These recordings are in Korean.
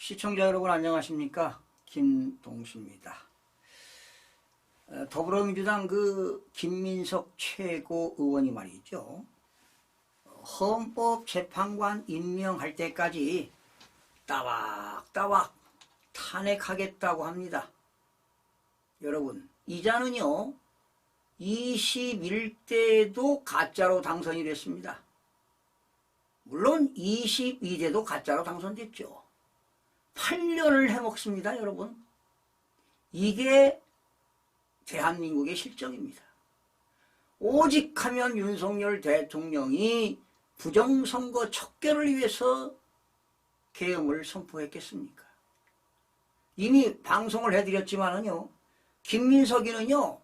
시청자 여러분 안녕하십니까? 김동수입니다. 더불어민주당 김민석 최고의원이 말이죠. 헌법재판관 임명할 때까지 따박따박 탄핵하겠다고 합니다. 여러분, 이자는요 21대도 가짜로 당선이 됐습니다. 물론 22대도 가짜로 당선됐죠. 8년을 해먹습니다, 여러분. 이게 대한민국의 실정입니다. 오직 하면 윤석열 대통령이 부정선거 척결을 위해서 계엄을 선포했겠습니까? 이미 방송을 해드렸지만은요, 김민석이는요,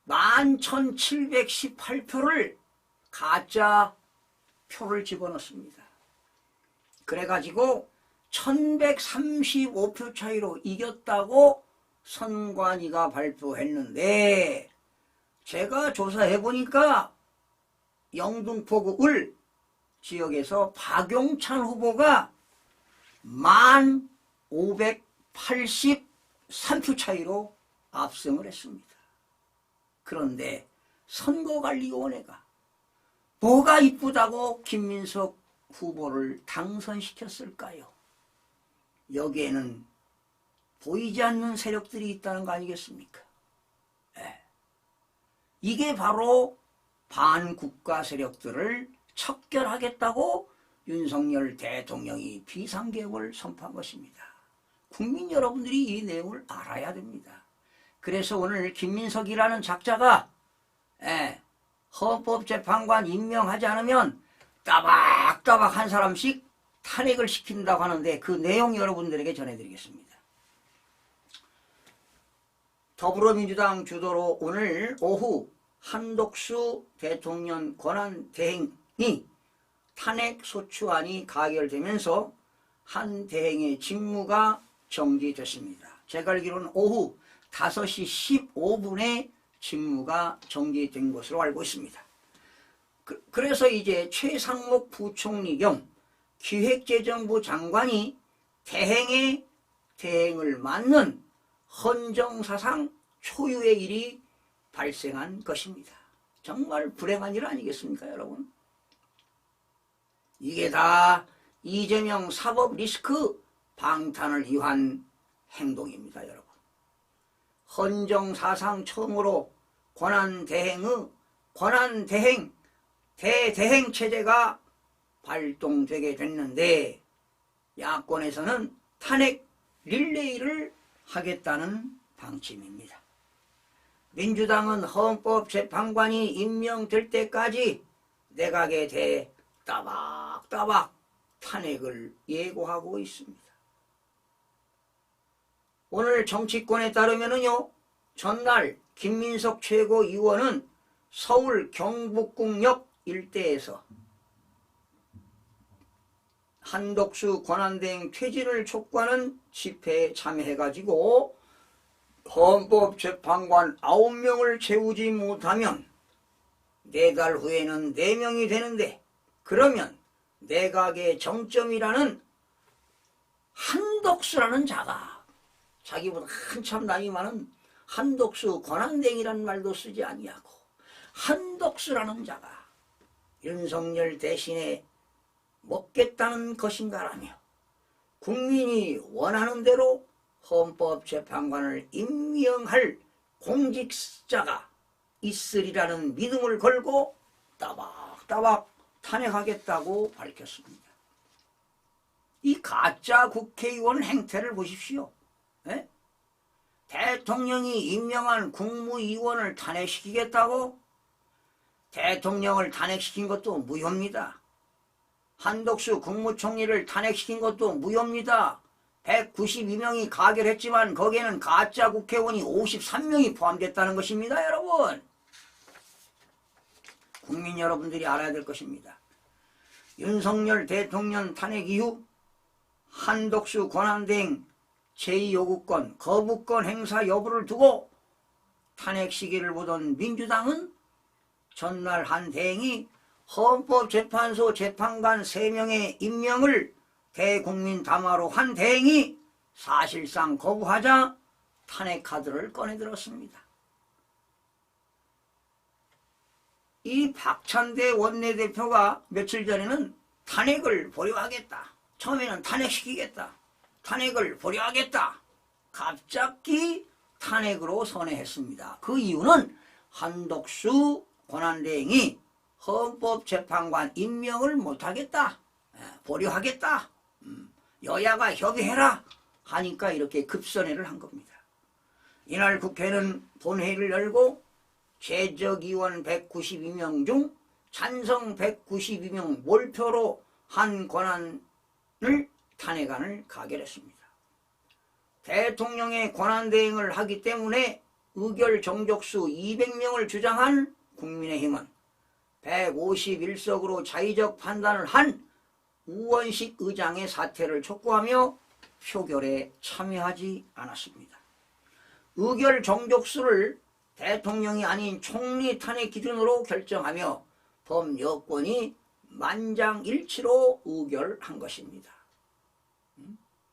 11,718표를 가짜 표를 집어넣습니다. 그래가지고 1135표 차이로 이겼다고 선관위가 발표했는데, 제가 조사해보니까 영등포구 을 지역에서 박용찬 후보가 1583표 차이로 압승을 했습니다. 그런데 선거관리위원회가 뭐가 이쁘다고 김민석 후보를 당선시켰을까요? 여기에는 보이지 않는 세력들이 있다는 거 아니겠습니까? 이게 바로 반국가 세력들을 척결하겠다고 윤석열 대통령이 비상계엄을 선포한 것입니다. 국민 여러분들이 이 내용을 알아야 됩니다. 그래서 오늘 김민석이라는 작자가 헌법재판관 임명하지 않으면 따박따박 한 사람씩 탄핵을 시킨다고 하는데, 그 내용 여러분들에게 전해드리겠습니다. 더불어민주당 주도로 오늘 오후 한독수 대통령 권한대행이 탄핵소추안이 가결되면서 한 대행의 직무가 정지됐습니다. 제가 알기로는 오후 5시 15분에 직무가 정지된 것으로 알고 있습니다. 그래서 이제 최상목 부총리 겸 기획재정부 장관이 대행을 맡는 헌정사상 초유의 일이 발생한 것입니다. 정말 불행한 일 아니겠습니까, 여러분? 이게 다 이재명 사법 리스크 방탄을 위한 행동입니다, 여러분. 헌정사상 처음으로 대대행 체제가 발동되게 됐는데, 야권에서는 탄핵 릴레이를 하겠다는 방침입니다. 민주당은 헌법재판관이 임명될 때까지 내각에 대해 따박따박 탄핵을 예고하고 있습니다. 오늘 정치권에 따르면은요, 전날 김민석 최고위원은 서울 경북궁역 일대에서 한독수 권한대행 퇴진을 촉구하는 집회에 참여해가지고 헌법재판관 9명을 채우지 못하면 4달 후에는 4명이 되는데, 그러면 내각의 정점이라는 한독수라는 자가, 자기보다 한참 나이 많은 한독수 권한대행이라는 말도 쓰지 아니하고 한독수라는 자가 윤석열 대신에 먹겠다는 것인가라며 국민이 원하는 대로 헌법재판관을 임명할 공직자가 있으리라는 믿음을 걸고 따박따박 탄핵하겠다고 밝혔습니다. 이 가짜 국회의원 행태를 보십시오. 대통령이 임명한 국무위원을 탄핵시키겠다고? 대통령을 탄핵시킨 것도 무효입니다. 한독수 국무총리를 탄핵시킨 것도 무효입니다. 192명이 가결했지만 거기에는 가짜 국회의원이 53명이 포함됐다는 것입니다, 여러분. 국민 여러분들이 알아야 될 것입니다. 윤석열 대통령 탄핵 이후 한독수 권한대행 제2요구권, 거부권 행사 여부를 두고 탄핵 시기를 보던 민주당은 전날 한 대행이 헌법재판소 재판관 3명의 임명을 대국민 담화로 한 대행이 사실상 거부하자 탄핵 카드를 꺼내들었습니다. 이 박찬대 원내대표가 며칠 전에는 탄핵을 보류하겠다. 처음에는 탄핵시키겠다. 탄핵을 보류하겠다. 갑자기 탄핵으로 선회했습니다. 그 이유는 한덕수 권한대행이 헌법재판관 임명을 못하겠다. 보류하겠다. 여야가 협의해라 하니까 이렇게 급선회를 한 겁니다. 이날 국회는 본회의를 열고 제적의원 192명 중 찬성 192명 몰표로 한 권한을 탄핵안을 가결했습니다. 대통령의 권한대행을 하기 때문에 의결 정족수 200명을 주장한 국민의힘은 151석으로 자의적 판단을 한 우원식 의장의 사퇴를 촉구하며 표결에 참여하지 않았습니다. 의결 정족수를 대통령이 아닌 총리 탄핵 기준으로 결정하며 범여권이 만장일치로 의결한 것입니다.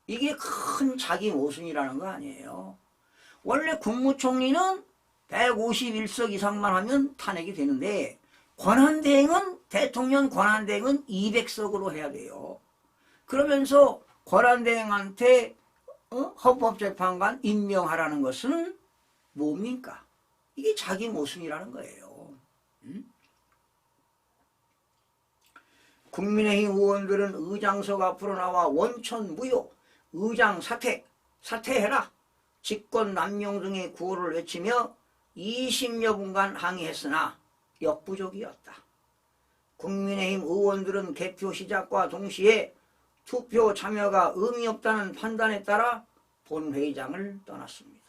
이게 큰 자기 모순이라는 거 아니에요. 원래 국무총리는 151석 이상만 하면 탄핵이 되는데 권한대행은 대통령 권한대행은 200석으로 해야 돼요. 그러면서 권한대행한테 헌법재판관 임명하라는 것은 뭡니까? 이게 자기 모순이라는 거예요. 국민의힘 의원들은 의장석 앞으로 나와 원천 무효, 의장 사퇴해라, 직권 남용 등의 구호를 외치며 20여 분간 항의했으나 역부족이었다. 국민의힘 의원들은 개표 시작과 동시에 투표 참여가 의미 없다는 판단에 따라 본회의장을 떠났습니다.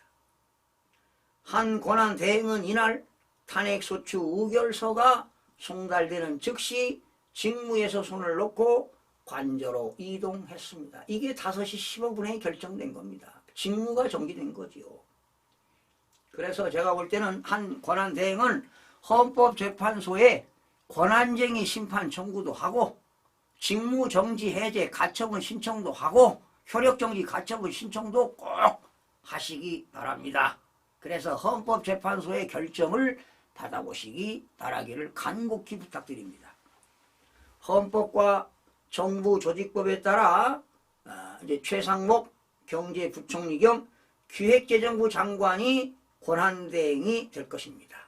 한 권한대행은 이날 탄핵소추 의결서가 송달되는 즉시 직무에서 손을 놓고 관저로 이동했습니다. 이게 5시 15분에 결정된 겁니다. 직무가 정지된 거지요. 그래서 제가 볼 때는 한 권한대행은 헌법재판소에 권한쟁의 심판 청구도 하고 직무정지 해제 가처분 신청도 하고 효력정지 가처분 신청도 꼭 하시기 바랍니다. 그래서 헌법재판소의 결정을 받아보시기 바라기를 간곡히 부탁드립니다. 헌법과 정부 조직법에 따라 이제 최상목 경제부총리 겸 기획재정부 장관이 권한대행이 될 것입니다.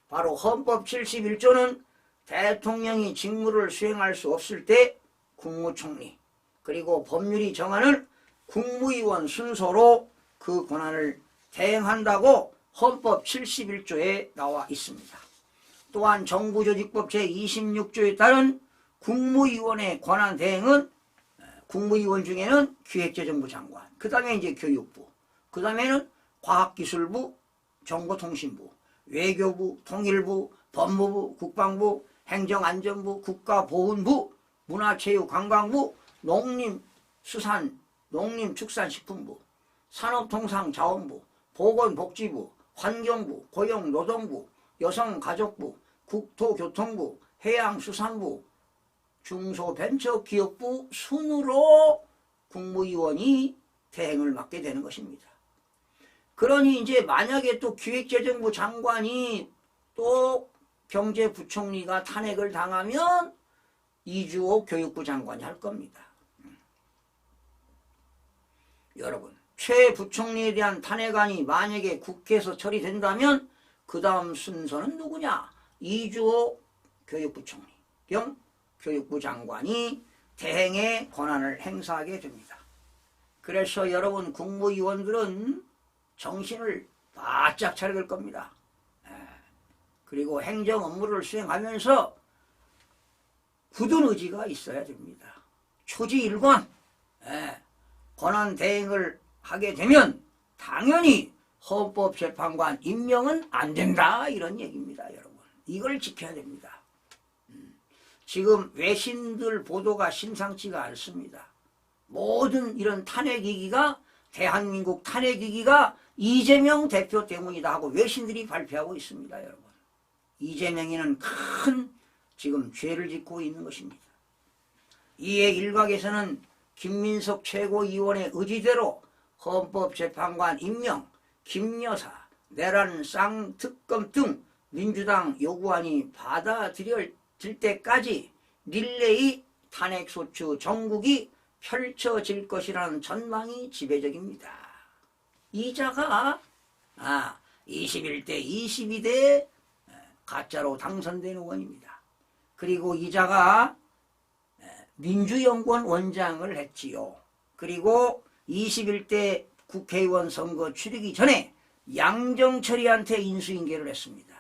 바로 헌법 71조는 대통령이 직무를 수행할 수 없을 때 국무총리 그리고 법률이 정하는 국무위원 순서로 그 권한을 대행한다고 헌법 71조에 나와 있습니다. 또한 정부조직법 제26조에 따른 국무위원의 권한 대행은 국무위원 중에는 기획재정부 장관, 그 다음에 이제 교육부, 그 다음에는 과학기술부, 정보통신부, 외교부, 통일부, 법무부, 국방부, 행정안전부, 국가보훈부, 문화체육관광부, 농림축산식품부, 산업통상자원부, 보건복지부, 환경부, 고용노동부, 여성가족부, 국토교통부, 해양수산부, 중소벤처기업부 순으로 국무위원이 대행을 맡게 되는 것입니다. 그러니 이제 만약에 또 기획재정부 장관이 또 경제부총리가 탄핵을 당하면 이주호 교육부 장관이 할 겁니다. 여러분, 최 부총리에 대한 탄핵안이 만약에 국회에서 처리된다면 그 다음 순서는 누구냐? 이주호 교육부총리 겸 교육부 장관이 대행의 권한을 행사하게 됩니다. 그래서 여러분 국무위원들은 정신을 바짝 차려야 될 겁니다. 그리고 행정 업무를 수행하면서 굳은 의지가 있어야 됩니다. 초지일관 권한 대행을 하게 되면 당연히 헌법재판관 임명은 안 된다 이런 얘기입니다. 여러분 이걸 지켜야 됩니다. 지금 외신들 보도가 심상치가 않습니다. 모든 이런 탄핵위기가 대한민국 탄핵위기가 이재명 대표 때문이다 하고 외신들이 발표하고 있습니다. 여러분 이재명이는 큰 지금 죄를 짓고 있는 것입니다. 이에 일각에서는 김민석 최고위원의 의지대로 헌법재판관 임명, 김여사, 내란 쌍특검 등 민주당 요구안이 받아들여질 때까지 릴레이 탄핵소추 정국이 펼쳐질 것이라는 전망이 지배적입니다. 이자가 21대 22대 가짜로 당선된 의원입니다. 그리고 이자가 민주연구원 원장을 했지요. 그리고 21대 국회의원 선거 치르기 전에 양정철이한테 인수인계를 했습니다.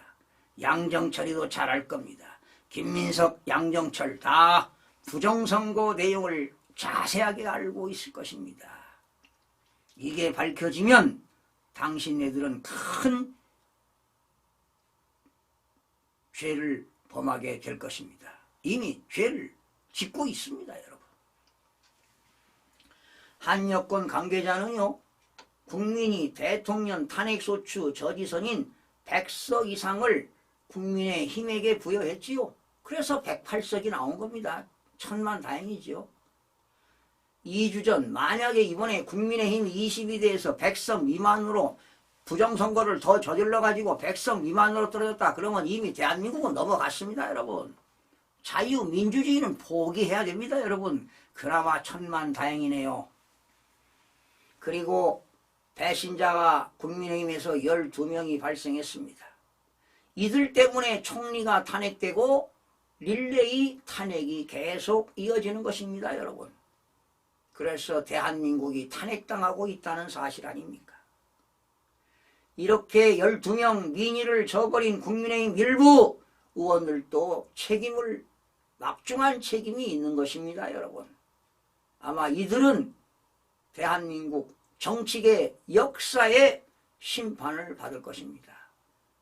양정철이도 잘 알 겁니다. 김민석, 양정철 다 부정선거 내용을 자세하게 알고 있을 것입니다. 이게 밝혀지면 당신네들은 큰 죄를 범하게 될 것입니다. 이미 죄를 짓고 있습니다, 여러분. 한 여권 관계자는요, 국민이 대통령 탄핵소추 저지선인 100석 이상을 국민의힘에게 부여했지요. 그래서 108석이 나온 겁니다. 천만다행이지요. 2주 전 만약에 이번에 국민의힘 22대에서 100석 미만으로 부정선거를 더 저질러가지고 100석 미만으로 떨어졌다. 그러면 이미 대한민국은 넘어갔습니다, 여러분. 자유민주주의는 포기해야 됩니다, 여러분. 그나마 천만다행이네요. 그리고 배신자가 국민의힘에서 12명이 발생했습니다. 이들 때문에 총리가 탄핵되고 릴레이 탄핵이 계속 이어지는 것입니다, 여러분. 그래서 대한민국이 탄핵당하고 있다는 사실 아닙니까? 이렇게 12명 민의를 저버린 국민의힘 일부 의원들도 막중한 책임이 있는 것입니다, 여러분. 아마 이들은 대한민국 정치계 역사의 심판을 받을 것입니다.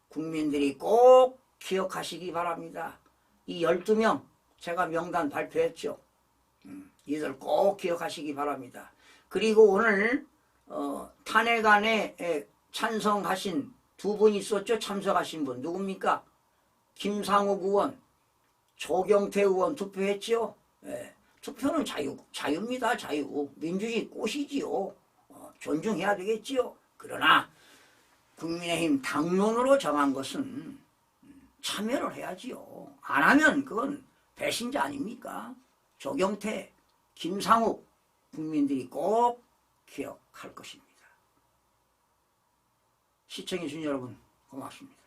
국민들이 꼭 기억하시기 바랍니다. 이 12명 제가 명단 발표했죠. 이들 꼭 기억하시기 바랍니다. 그리고 오늘 탄핵안에 찬성하신 두 분 있었죠. 참석하신 분 누굽니까? 김상욱 의원, 조경태 의원 투표했죠. 투표는 자유입니다. 자유. 민주주의 꽃이지요. 존중해야 되겠지요. 그러나 국민의힘 당론으로 정한 것은 참여를 해야지요. 안 하면 그건 배신자 아닙니까? 조경태, 김상욱 국민들이 꼭 기억할 것입니다. 시청해주신 여러분 고맙습니다.